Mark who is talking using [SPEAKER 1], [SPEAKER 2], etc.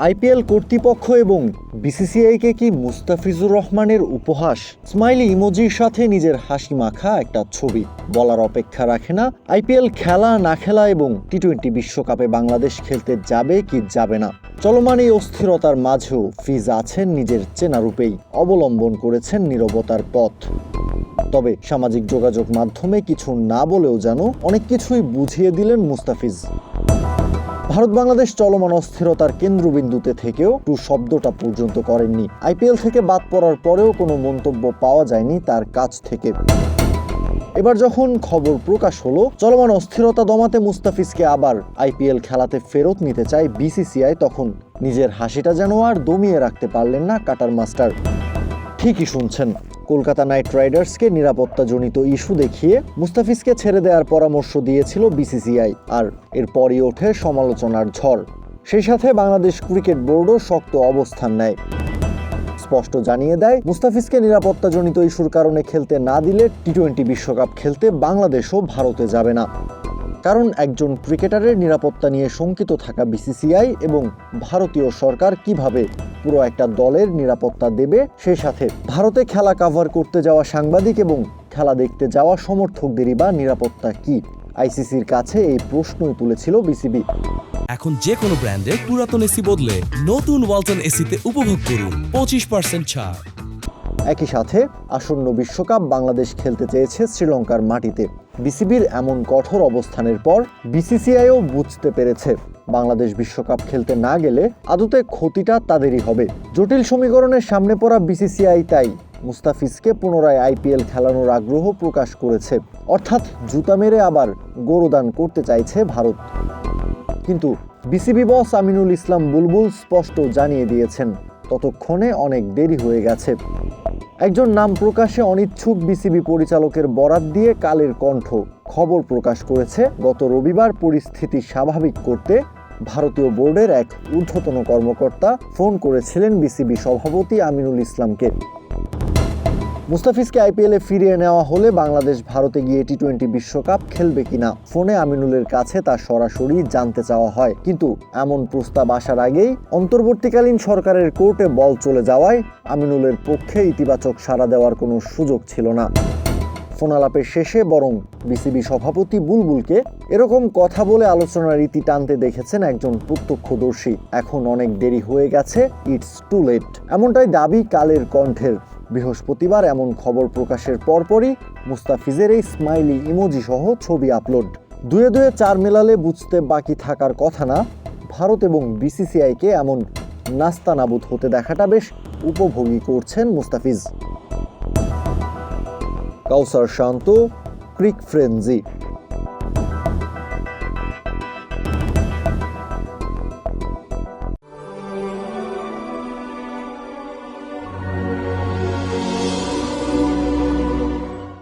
[SPEAKER 1] IPL কর্তৃপক্ষ এবং বিসিসিআইকে কি মুস্তাফিজুর রহমানের উপহাস? স্মাইলি ইমোজির সাথে নিজের হাসি মাখা একটা ছবি বলার অপেক্ষা রাখে না। আইপিএল খেলা না খেলা এবং টি-20 বিশ্বকাপে বাংলাদেশ খেলতে যাবে কি যাবে না, চলমান এই অস্থিরতার মাঝেও ফিজ আছেন নিজের চেনা রূপেই, অবলম্বন করেছেন নীরবতার পথ। তবে সামাজিক যোগাযোগ মাধ্যমে কিছু না বলেও যেন অনেক কিছুই বুঝিয়ে দিলেন মুস্তাফিজ। ভারত বাংলাদেশ চলমান অস্থিরতার কেন্দ্রবিন্দুতে থেকেও টু শব্দটা পর্যন্ত করেননি। আইপিএল থেকে বাদ পড়ার পরেও কোনো মন্তব্য পাওয়া যায়নি তার কাছ থেকে। এবার যখন খবর প্রকাশ হলো চলমান অস্থিরতা দমাতে মুস্তাফিজকে আবার আইপিএল খেলাতে ফেরত নিতে চায় বিসিসিআই, তখন নিজের হাসিটা যেন আর দমিয়ে রাখতে পারলেন না কাটার মাস্টার। ঠিকই শুনছেন, কলকাতা নাইট রাইডার্সকে নিরাপত্তাজনিত ইস্যু দেখিয়ে মুস্তাফিজকে ছেড়ে দেওয়ার পরামর্শ দিয়েছিল বিসিসিআই, আর এরপরই ওঠে সমালোচনার ঝড়। সেই সাথে বাংলাদেশ ক্রিকেট বোর্ডও শক্ত অবস্থান নেয়, স্পষ্ট জানিয়ে দেয় মুস্তাফিজকে নিরাপত্তাজনিত ইস্যুর কারণে খেলতে না দিলে টি-20 বিশ্বকাপ খেলতে বাংলাদেশও ভারতে যাবে না। কারণ একজন ক্রিকেটারের নিরাপত্তা নিয়ে শঙ্কিত থাকা বিসিসিআই এবং ভারতীয় সরকার কিভাবে পুরো একটা দলের নিরাপত্তা দেবে, সেই সাথে ভারতে খেলা কভার করতে যাওয়া সাংবাদিক এবং খেলা দেখতে যাওয়া সমর্থকদেরই বা নিরাপত্তা কি? আইসিসির কাছে এই প্রশ্নই তুলেছিল বিসিবি।
[SPEAKER 2] এখন যে কোনো ব্র্যান্ডের পুরাতন এসি বদলে নতুন ওয়ালটন এসিতে উপভোগ করুন 25% ছাড়।
[SPEAKER 1] একই সাথে আসন্ন বিশ্বকাপ বাংলাদেশ খেলতে চেয়েছে শ্রীলঙ্কার মাটিতে। বিসিবির এমন কঠোর অবস্থানের পর বিসিসিআইও বুঝতে পেরেছে বাংলাদেশ বিশ্বকাপ খেলতে না গেলে আদতে ক্ষতিটা তাদেরই হবে। জটিল সমীকরণের সামনে পড়া বিসিসিআই তাই মুস্তাফিজকে পুনরায় আইপিএল খেলানোর আগ্রহ প্রকাশ করেছে, অর্থাৎ জুতা মেরে আবার গরুদান করতে চাইছে ভারত। কিন্তু বিসিবি বস আমিনুল ইসলাম বুলবুল স্পষ্ট জানিয়ে দিয়েছেন ততক্ষণে অনেক দেরি হয়ে গেছে। একজন নাম প্রকাশে অনিচ্ছুক বিসিবি পরিচালকের বরাত দিয়ে কালের কণ্ঠ খবর প্রকাশ করেছে, গত রবিবার পরিস্থিতি স্বাভাবিক করতে ভারতীয় বোর্ডের এক ঊর্ধ্বতন কর্মকর্তা ফোন করেছিলেন বিসিবি সভাপতি আমিনুল ইসলামকে। মুস্তাফিজকে আইপিএলে ফিরিয়ে নেওয়া হলে বাংলাদেশ ভারতে গিয়ে টি-20 বিশ্বকাপ খেলবে কিনা ফোনে আমিনুলের কাছে তা সরাসরি জানতে চাওয়া হয়। কিন্তু এমন প্রস্তাব আসার আগেই অন্তর্বর্তীকালীন সরকারের কোর্টে বল চলে যাওয়ায় আমিনুলের পক্ষে ইতিবাচক সাড়া দেওয়ার কোনো সুযোগ ছিল না। ফোনালাপের শেষে বরং বিসিবি সভাপতি বুলবুলকে এরকম কথা বলে আলোচনার ইতি টানতে দেখেছেন একজন প্রত্যক্ষদর্শী। এখন অনেক দেরি হয়ে গেছে, ইটস টু লেট, এমনটাই দাবি কালের কণ্ঠের। বৃহস্পতিবার এমন খবর প্রকাশের পরপরই মুস্তাফিজের এই স্মাইলি ইমোজি সহ ছবি আপলোড। দুয়ে দুয়ে চার মেলালে বুঝতে বাকি থাকার কথা না, ভারত এবং বিসিসিআইকে এমন নাস্তানাবুদ হতে দেখাটা বেশ উপভোগী করছেন মুস্তাফিজ। কাউসার শান্ত, ক্রিক ফ্রেঞ্জি।